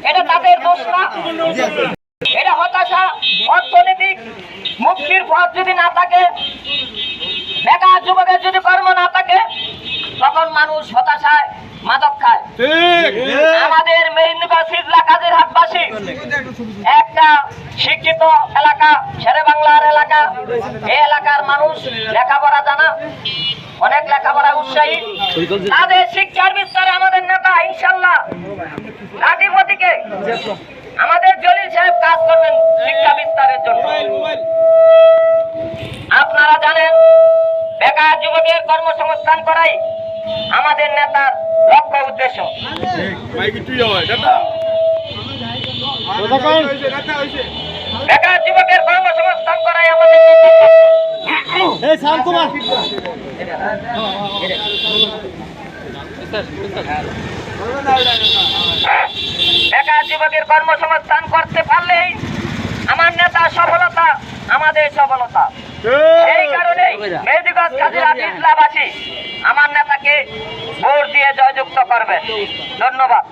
এটা তাদের দোষ না। এটা হতাশা, অর্থনৈতিক মুক্তির পথ যদি না থাকে, বেকার যুবকের যদি কর্ম না থাকে, তখন মানুষ হতাশায় মাদক খায়। আমাদের মেহেন্দিবাগ সিজলা কাজিরহাটবাসী একটা শিক্ষিত এলাকা, শেরে বাংলার এলাকা। এই এলাকার মানুষ লেখাপড়া জানা, অনেক লেখাপড়া উৎসাহী। তাদের শিক্ষার বিস্তারে আমাদের নেতা ইনশাল্লাহ লাঠিপতিকে আমাদের জলিল সাহেব কাজ করবেন শিক্ষা বিস্তারের জন্য। আপনারা জানেন বেকার যুবকের কর্মসংস্থান করাই আমাদের নেতার লক্ষ্য উদ্দেশ্য। বেকার যুবকের কর্মসংস্থান করাই আমাদের বেকার যুবকের কর্মসংস্থান করতে পারলেই আমার নেতা সফলতা, আমাদের সফলতা। এই কারণে মেহেন্দিবাগ কাজিরহাট ইজলাবাসী আমার নেতাকে ভোট দিয়ে জয়যুক্ত করবেন। ধন্যবাদ।